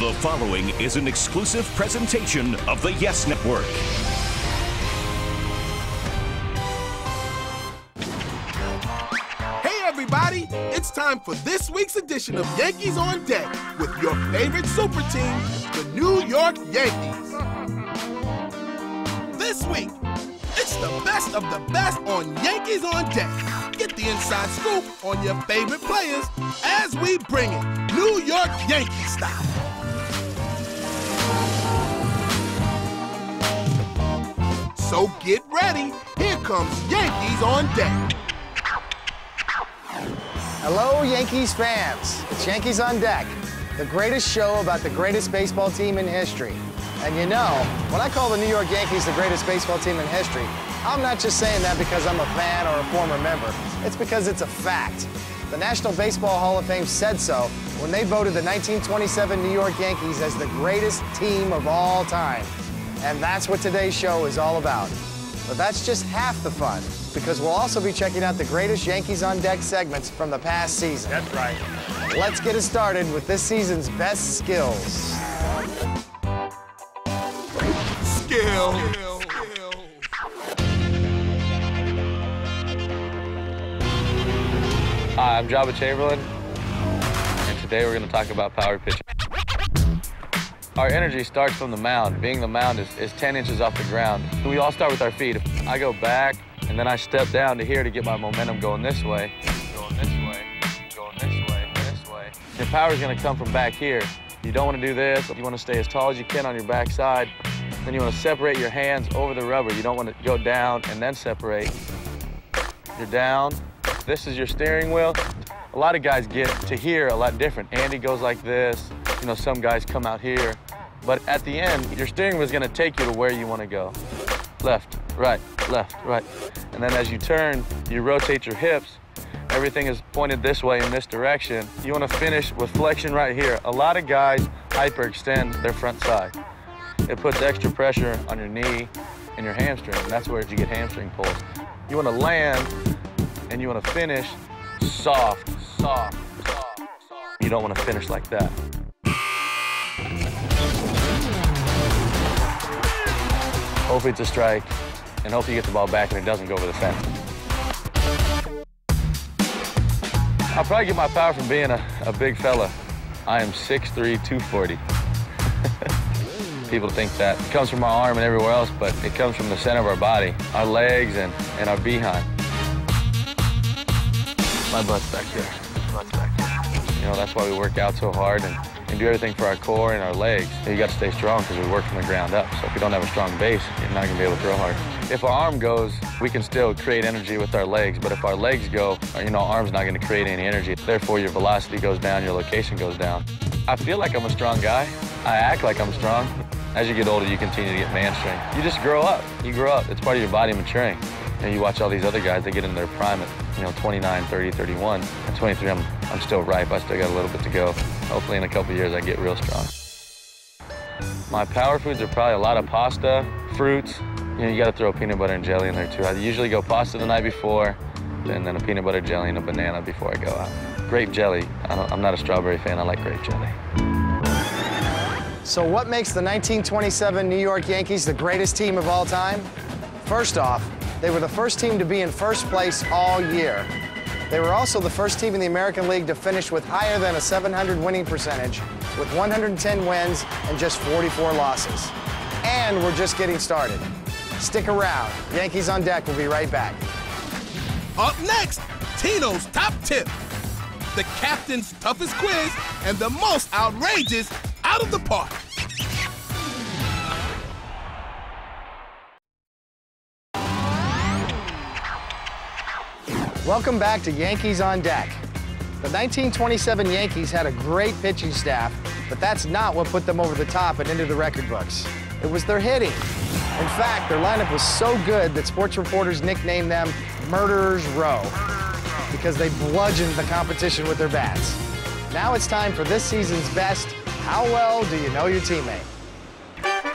The following is an exclusive presentation of the Yes Network. Hey everybody, it's time for this week's edition of Yankees On Deck with your favorite super team, the New York Yankees. This week, it's the best of the best on Yankees On Deck. Get the inside scoop on your favorite players as we bring it New York Yankee style. So get ready, here comes Yankees On Deck. Hello, Yankees fans. It's Yankees On Deck, the greatest show about the greatest baseball team in history. And you know, when I call the New York Yankees the greatest baseball team in history, I'm not just saying that because I'm a fan or a former member. It's because it's a fact. The National Baseball Hall of Fame said so when they voted the 1927 New York Yankees as the greatest team of all time. And that's what today's show is all about. But that's just half the fun, because we'll also be checking out the greatest Yankees On Deck segments from the past season. That's right. Let's get it started with this season's best skills. Skill. Hi, I'm Jabba Chamberlain, and today we're going to talk about power pitching. Our energy starts from the mound. Being the mound is 10 inches off the ground. We all start with our feet. I go back, and then I step down to here to get my momentum going this way, going this way, going this way, this way. Your power is going to come from back here. You don't want to do this. You want to stay as tall as you can on your backside. Then you want to separate your hands over the rubber. You don't want to go down and then separate. You're down. This is your steering wheel. A lot of guys get to here a lot different. Andy goes like this. You know, some guys come out here. But at the end, your steering wheel is going to take you to where you want to go. Left, right, left, right. And then as you turn, you rotate your hips. Everything is pointed this way in this direction. You want to finish with flexion right here. A lot of guys hyperextend their front side. It puts extra pressure on your knee and your hamstring. And that's where you get hamstring pulls. You want to land and you want to finish soft, soft, soft, soft. You don't want to finish like that. Hopefully it's a strike, and hopefully you get the ball back and it doesn't go over the fence. I'll probably get my power from being a big fella. I am 6'3", 240. People think that it comes from our arm and everywhere else, but it comes from the center of our body, our legs and our behind. My butt's back here. Butt's back here. You know, that's why we work out so hard and do everything for our core and our legs. You got to stay strong because we work from the ground up. So if you don't have a strong base, you're not going to be able to throw hard. If our arm goes, we can still create energy with our legs. But if our legs go, you know, our arm's not going to create any energy. Therefore, your velocity goes down, your location goes down. I feel like I'm a strong guy. I act like I'm strong. As you get older, you continue to get hamstring. You just grow up. You grow up. It's part of your body maturing. You know, you watch all these other guys, they get in their prime at, you know, 29, 30, 31. At 23, I'm still ripe. I still got a little bit to go. Hopefully in a couple years, I get real strong. My power foods are probably a lot of pasta, fruits. You know, you got to throw peanut butter and jelly in there too. I usually go pasta the night before, and then a peanut butter jelly and a banana before I go out. Grape jelly, I'm not a strawberry fan. I like grape jelly. So what makes the 1927 New York Yankees the greatest team of all time? First off, they were the first team to be in first place all year. They were also the first team in the American League to finish with higher than a .700 winning percentage, with 110 wins and just 44 losses. And we're just getting started. Stick around. Yankees On Deck will be right back. Up next, Tino's top tip, the captain's toughest quiz, and the most outrageous out of the park. Welcome back to Yankees On Deck. The 1927 Yankees had a great pitching staff, but that's not what put them over the top and into the record books. It was their hitting. In fact, their lineup was so good that sports reporters nicknamed them Murderers Row because they bludgeoned the competition with their bats. Now it's time for this season's best, How Well Do You Know Your Teammate?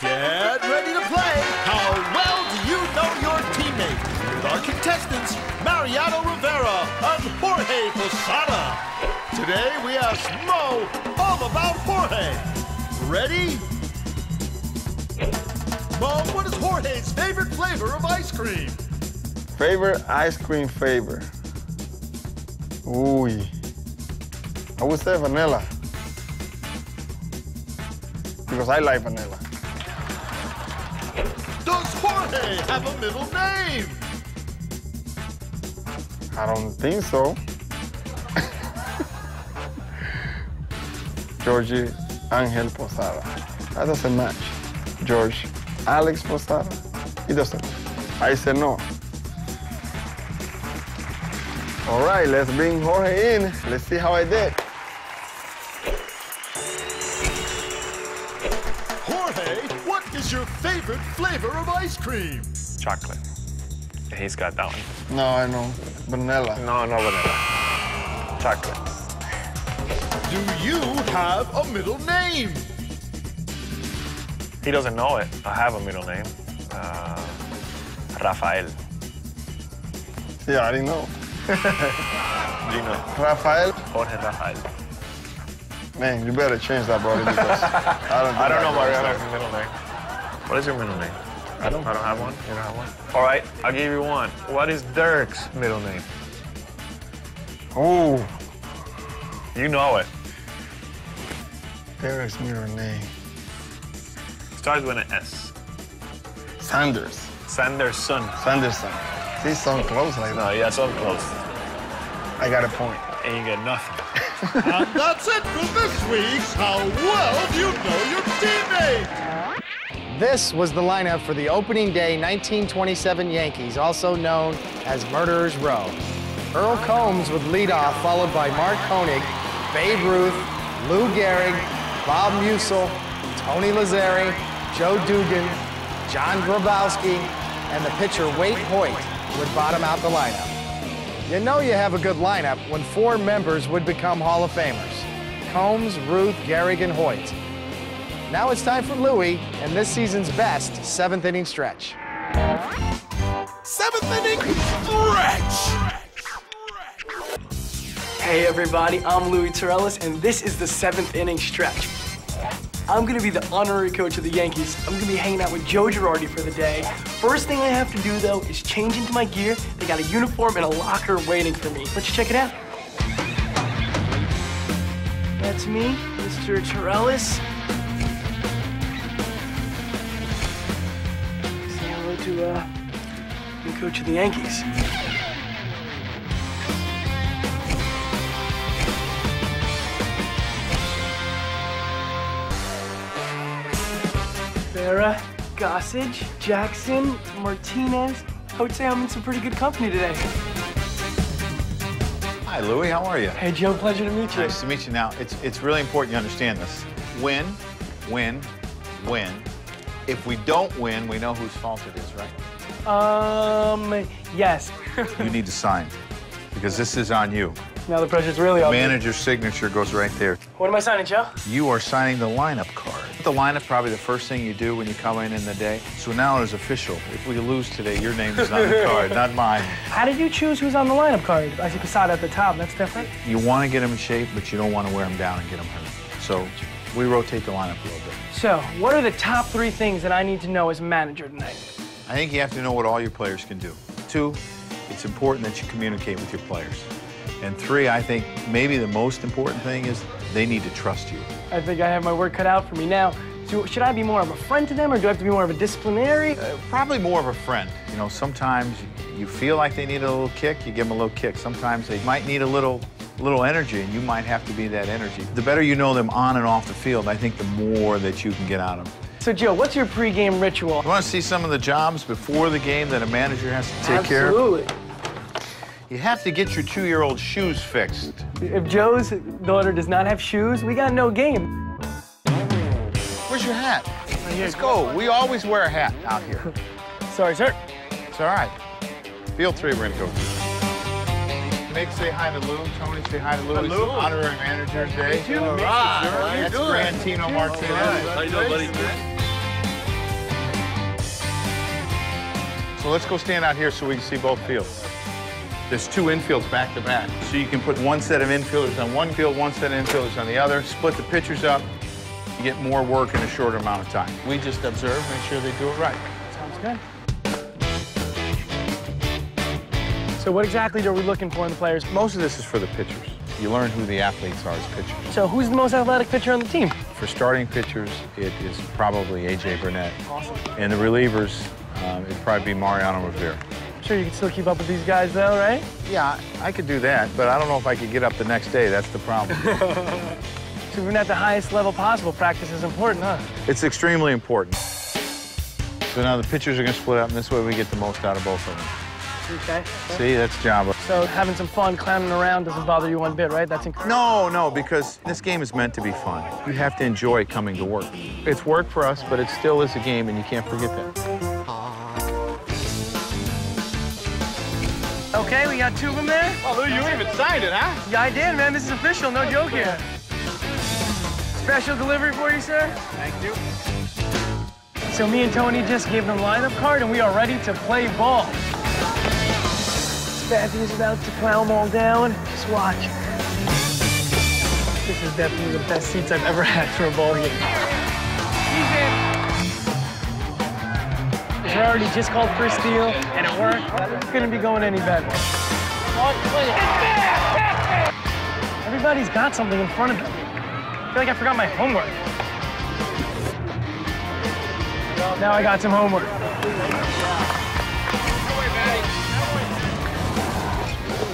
Get ready to play How Well Do You Know Your Teammate? With our contestants, Mariano Rivera and Jorge Posada. Today we ask Mo all about Jorge. ready? Mom, what is Jorge's favorite flavor of ice cream? Favorite ice cream flavor? Ooh, I would say vanilla. Because I like vanilla. Does Jorge have a middle name? I don't think so. Georgie Angel Posada. That doesn't match. George Alex Posada. It doesn't. I said no. All right, let's bring Jorge in. Let's see how I did. Jorge, what is your favorite flavor of ice cream? Chocolate. Yeah, he's got that one. No, I know. Vanilla. No, no vanilla. Chocolate. Do you have a middle name? He doesn't know it. I have a middle name. Rafael. Yeah, I didn't know. Do you know? Rafael. Jorge Rafael. Man, you better change that, brother, because I don't know Mariano's middle name. What is your middle name? I don't have one. You don't have one? All right, I'll give you one. What is Dirk's middle name? Oh, You know it. Derek's middle name. Starts with an S. Sanders. Sanderson. Sanderson. See, so close like that. No, yeah, so close. I got a point. And you get nothing. And that's it for this week's How Well Do You Know Your Teammate? This was the lineup for the opening day 1927 Yankees, also known as Murderers Row. Earl Combs would lead off, followed by Mark Koenig, Babe Ruth, Lou Gehrig, Bob Musil, Tony Lazzari, Joe Dugan, John Grabowski, and the pitcher Wade Hoyt would bottom out the lineup. You know you have a good lineup when 4 members would become Hall of Famers: Combs, Ruth, Gehrig, and Hoyt. Now it's time for Louie and this season's best 7th inning stretch. 7th inning stretch. Hey everybody, I'm Louis Torellis, and this is the 7th inning stretch. I'm gonna be the honorary coach of the Yankees. I'm gonna be hanging out with Joe Girardi for the day. First thing I have to do though is change into my gear. They got a uniform and a locker waiting for me. Let's check it out. That's me, Mr. Torellis. Say hello to new coach of the Yankees. Vera, Gossage, Jackson, Martinez. I would say I'm in some pretty good company today. Hi, Louie. How are you? Hey, Joe. Pleasure to meet you. Nice to meet you. Now, it's really important you understand this. Win, win, win. If we don't win, we know whose fault it is, right? Yes. You need to sign, because this is on you. Now the pressure's really The on me. manager's signature goes right there. What am I signing, Joe? You are signing the lineup card. The lineup probably the first thing you do when you come in the day. So now it is official. If we lose today, your name is on the card, not mine. How did you choose who's on the lineup card? I see Posada at the top. That's different. You want to get him in shape, but you don't want to wear him down and get him hurt. So we rotate the lineup a little bit. So, what are the top 3 things that I need to know as manager tonight? I think you have to know what all your players can do. 2, it's important that you communicate with your players. And 3, I think maybe the most important thing is they need to trust you. I think I have my work cut out for me now. So should I be more of a friend to them, or do I have to be more of a disciplinary? Probably more of a friend. You know, sometimes you feel like they need a little kick, you give them a little kick. Sometimes they might need a little energy, and you might have to be that energy. The better you know them on and off the field, I think the more that you can get out of them. So, Joe, what's your pregame ritual? You want to see some of the jobs before the game that a manager has to take care of? Absolutely. You have to get your 2-year-old shoes fixed. If Joe's daughter does not have shoes, we got no game. Where's your hat? Let's go. We always wear a hat out here. Sorry, sir. It's all right. Field 3, we're going to go to. Mick, say hi to Lou. Tony, say hi to Lou. It's Honorary Manager's Day. All right. That's Grantino Martinez. How you doing, buddy? So let's go stand out here so we can see both fields. There's 2 infields back to back. So you can put one set of infielders on one field, one set of infielders on the other, split the pitchers up. You get more work in a shorter amount of time. We just observe, make sure they do it right. Sounds good. So what exactly are we looking for in the players? Most of this is for the pitchers. You learn who the athletes are as pitchers. So who's the most athletic pitcher on the team? For starting pitchers, it is probably A.J. Burnett. Awesome. And the relievers, it'd probably be Mariano Rivera. I'm sure you can still keep up with these guys, though, right? Yeah, I could do that, but I don't know if I could get up the next day. That's the problem. So even at the highest level possible, practice is important, huh? It's extremely important. So now the pitchers are going to split up, and this way we get the most out of both of them. Okay. See, that's Java. So having some fun, clowning around doesn't bother you one bit, right? That's incredible. No, because this game is meant to be fun. You have to enjoy coming to work. It's work for us, but it still is a game, and you can't forget that. Okay, we got two of them there. Oh, Lou, you even signed it, huh? Yeah, I did, man. This is official, no joke here. Special delivery for you, sir. Thank you. So me and Tony just gave them lineup card, and we are ready to play ball. Spathy is about to plow them all down. Just watch. This is definitely the best seats I've ever had for a ball game. Easy. Already just called for a steal, and it worked. It couldn't be going any better. Everybody's got something in front of them. I feel like I forgot my homework. Now I got some homework.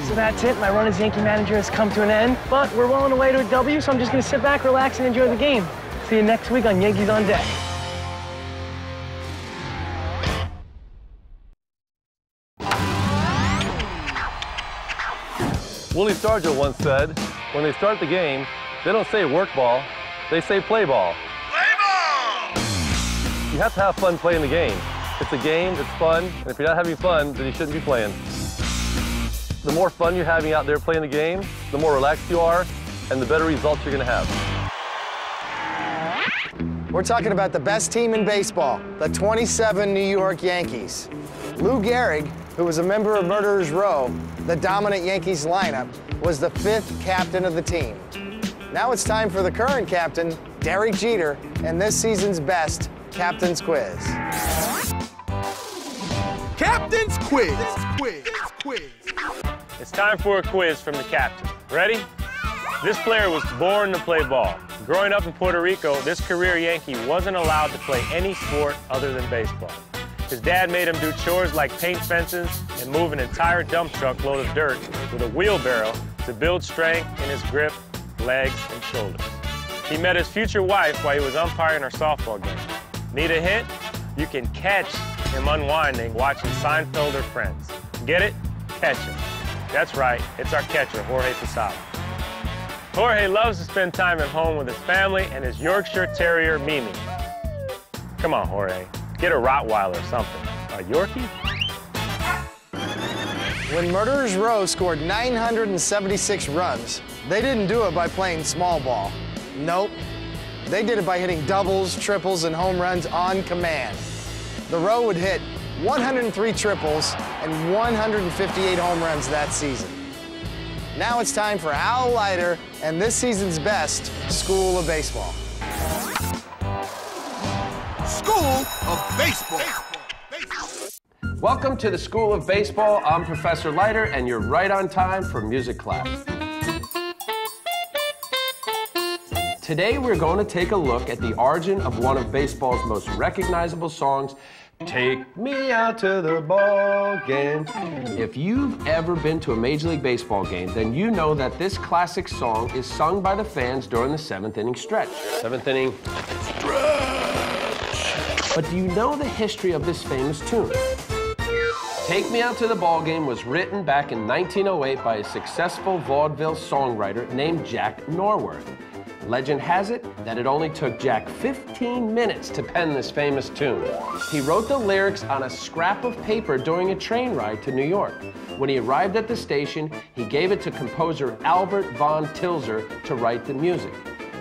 So that's it. My run as Yankee manager has come to an end, but we're well on the way to a W, so I'm just going to sit back, relax, and enjoy the game. See you next week on Yankees on Deck. Willie Stargell once said, when they start the game, they don't say work ball, they say play ball. Play ball! You have to have fun playing the game. It's a game, it's fun, and if you're not having fun, then you shouldn't be playing. The more fun you're having out there playing the game, the more relaxed you are, and the better results you're going to have. We're talking about the best team in baseball, the 27 New York Yankees. Lou Gehrig, who was a member of Murderers Row, the dominant Yankees lineup, was the 5th captain of the team. Now it's time for the current captain, Derek Jeter, and this season's best Captain's Quiz. Captain's Quiz. It's time for a quiz from the captain. Ready? This player was born to play ball. Growing up in Puerto Rico, this career Yankee wasn't allowed to play any sport other than baseball. His dad made him do chores like paint fences and move an entire dump truck load of dirt with a wheelbarrow to build strength in his grip, legs, and shoulders. He met his future wife while he was umpiring our softball game. Need a hint? You can catch him unwinding watching Seinfeld or Friends. Get it? Catch him. That's right, it's our catcher, Jorge Posada. Jorge loves to spend time at home with his family and his Yorkshire Terrier, Mimi. Come on, Jorge. Get a Rottweiler or something. A Yorkie? When Murderers Row scored 976 runs, they didn't do it by playing small ball. Nope. They did it by hitting doubles, triples, and home runs on command. The Row would hit 103 triples and 158 home runs that season. Now it's time for Al Leiter and this season's best School of Baseball. School of Baseball. Welcome to the School of Baseball. I'm Professor Leiter, and you're right on time for music class. Today we're going to take a look at the origin of one of baseball's most recognizable songs, Take Me Out to the Ball Game. If you've ever been to a Major League Baseball game, then you know that this classic song is sung by the fans during the 7th inning stretch. 7th inning stretch. But do you know the history of this famous tune? Take Me Out to the Ball Game was written back in 1908 by a successful vaudeville songwriter named Jack Norworth. Legend has it that it only took Jack 15 minutes to pen this famous tune. He wrote the lyrics on a scrap of paper during a train ride to New York. When he arrived at the station, he gave it to composer Albert von Tilzer to write the music.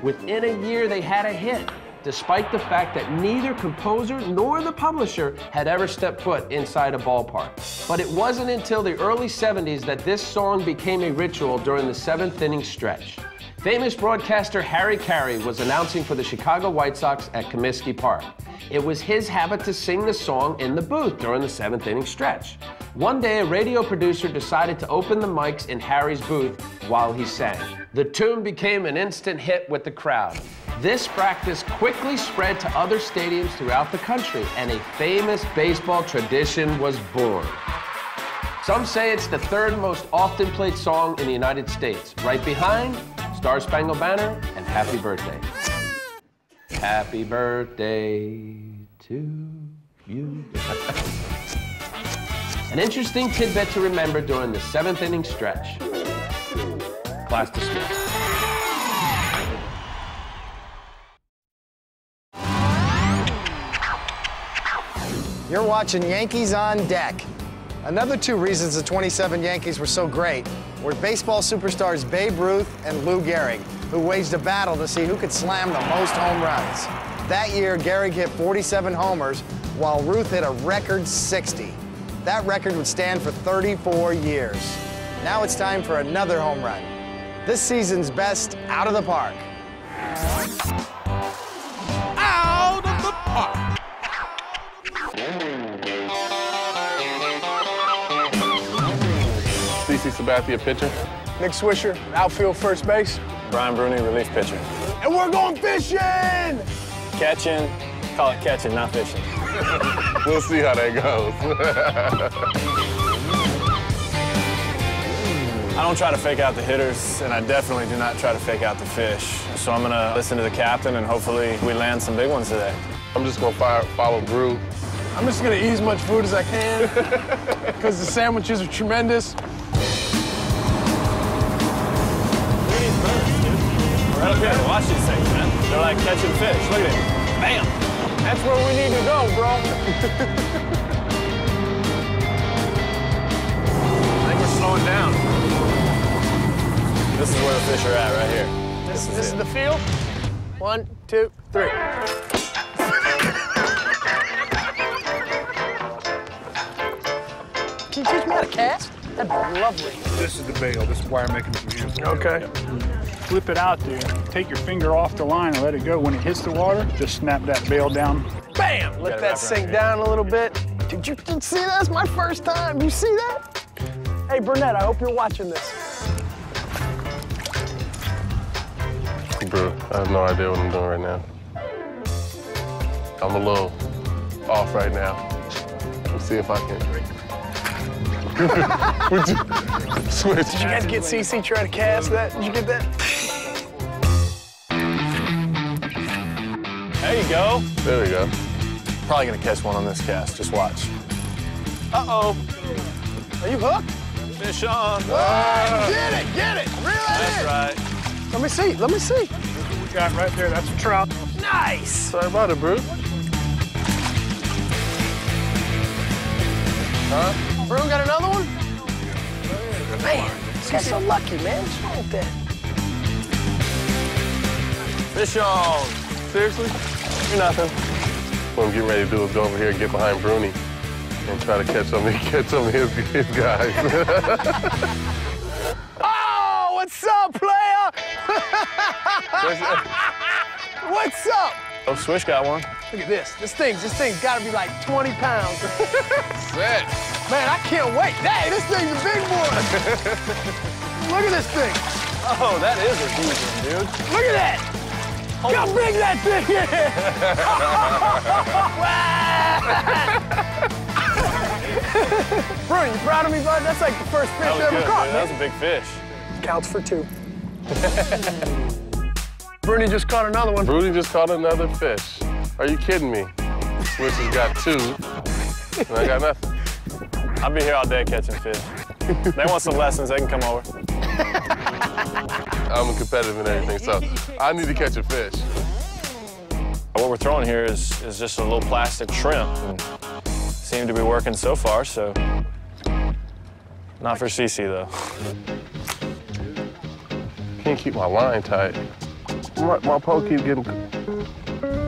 Within a year, they had a hit, despite the fact that neither composer nor the publisher had ever stepped foot inside a ballpark. But it wasn't until the early 70s that this song became a ritual during the 7th inning stretch. Famous broadcaster Harry Carey was announcing for the Chicago White Sox at Comiskey Park. It was his habit to sing the song in the booth during the 7th inning stretch. One day, a radio producer decided to open the mics in Harry's booth while he sang. The tune became an instant hit with the crowd. This practice quickly spread to other stadiums throughout the country, and a famous baseball tradition was born. Some say it's the 3rd most often played song in the United States, right behind Star Spangled Banner and Happy Birthday. Happy birthday to you. An interesting tidbit to remember during the 7th inning stretch. Class dismissed. You're watching Yankees on Deck. Another 2 reasons the 27 Yankees were so great were baseball superstars Babe Ruth and Lou Gehrig, who waged a battle to see who could slam the most home runs. That year, Gehrig hit 47 homers, while Ruth hit a record 60. That record would stand for 34 years. Now it's time for another home run. This season's best out of the park. Out of the park. CC Sabathia, pitcher. Nick Swisher, outfield first base. Brian Bruni, relief pitcher. And we're going fishing! Catching, call it catching, not fishing. We'll see how that goes. I don't try to fake out the hitters, and I definitely do not try to fake out the fish. So I'm gonna listen to the captain, and hopefully we land some big ones today. I'm just gonna follow Drew. I'm just gonna eat as much food as I can, because the sandwiches are tremendous. Right up here, watch these things, man. They're like catching fish. Look at it. Bam! That's where we need to go, bro. I think we're slowing down. This is where the fish are at, right here. This is the field. 1, 2, 3. Can you teach me how to cast? That'd be lovely. This is the bail. This is why I'm making it from here. Okay. Flip it out there. Take your finger off the line and let it go. When it hits the water, just snap that bail down. Bam! Let that sink down a little bit. Did you see that? That's my first time. You see that? Hey, Burnett, I hope you're watching this. Bro, I have no idea what I'm doing right now. I'm a little off right now. Let's see if I can. Switch. Did you guys get CC try to cast that? Did you get that? There you go. There we go. Probably gonna catch one on this cast. Just watch. Uh-oh. Are you hooked? Fish on. Oh, get it, get it. Reel it That's in. right. Let me see, let me see. We got right there, that's a trout. Nice. Sorry about it, Bruce. Huh? Bruce got another one? Man, this guy's so lucky, man. What's wrong with that? Fish on. Seriously? You're nothing. What I'm getting ready to do is go over here and get behind Bruni and try to catch some of his guys. Oh, what's up, player? What's up? Oh, Swish got one. Look at this. This thing's gotta be like 20 pounds. Set. Man, I can't wait. Hey, this thing's a big boy. Look at this thing. Oh, that is a huge one, dude. Look at that. Look how big that thing is. Bro, you proud of me, bud? That's like the first fish I ever caught, That was a big fish. Counts for 2. Bruni just caught another one. Bruni just caught another fish. Are you kidding me? Swish has got 2, and I got nothing. I'll be here all day catching fish. They want some lessons, they can come over. I'm competitive in everything, so I need to catch a fish. What we're throwing here is just a little plastic shrimp. And seem to be working so far, so not for CC though. Can't keep my line tight. My pole keeps getting.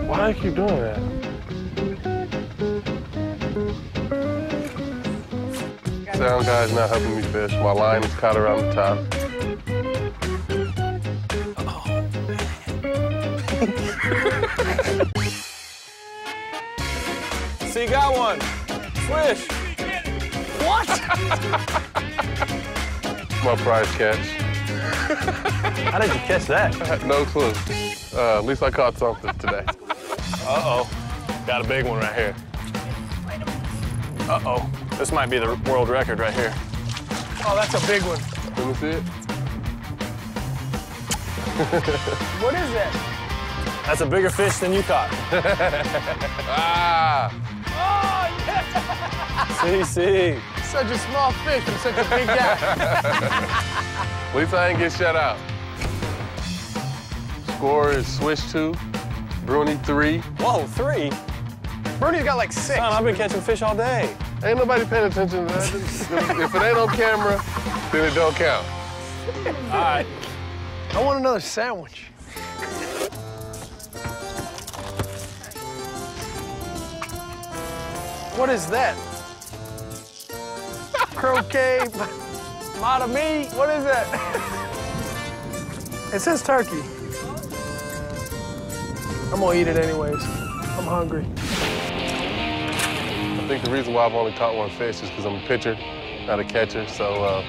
Why do you keep doing that? Sound guy's not helping me fish. My line is caught around the top. See, you got one. Swish. What? My prize catch. How did you catch that? I had no clue. At least I caught something today. Uh-oh. Got a big one right here. Uh-oh. This might be the world record right here. Oh, that's a big one. Let me see it. What is that? That's a bigger fish than you caught. Ah! Oh, yes! See. Such a small fish with such a big gap. At least I didn't get shut out. Score is Swish 2, Bruni 3. Whoa, 3? Bernie's got like 6. Son, I've been catching fish all day. Ain't nobody paying attention to that. If it ain't on camera, then it don't count. All right. I want another sandwich. What is that? Croquet, mata meat, what is that? It says turkey. I'm gonna eat it anyways. I'm hungry. I think the reason why I've only caught one fish is because I'm a pitcher, not a catcher, so,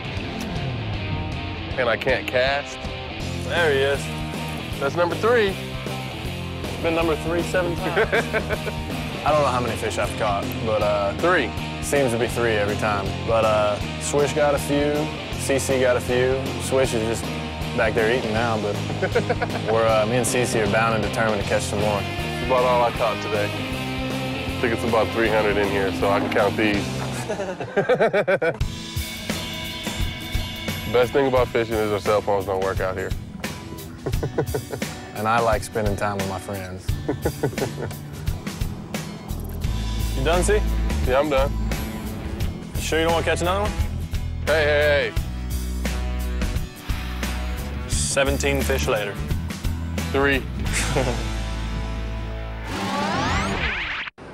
and I can't cast. There he is. That's number 3. It's been number 3 7 times. I don't know how many fish I've caught, but 3. Seems to be 3 every time. But Swish got a few, CC got a few. Swish is just back there eating now, but me and CC are bound and determined to catch some more. That's about all I caught today. I think it's about 300 in here, so I can count these. Best thing about fishing is our cell phones don't work out here. And I like spending time with my friends. You done, C? Yeah, I'm done. You sure you don't want to catch another one? Hey. 17 fish later. 3.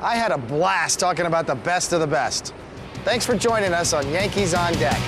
I had a blast talking about the best of the best. Thanks for joining us on Yankees on Deck.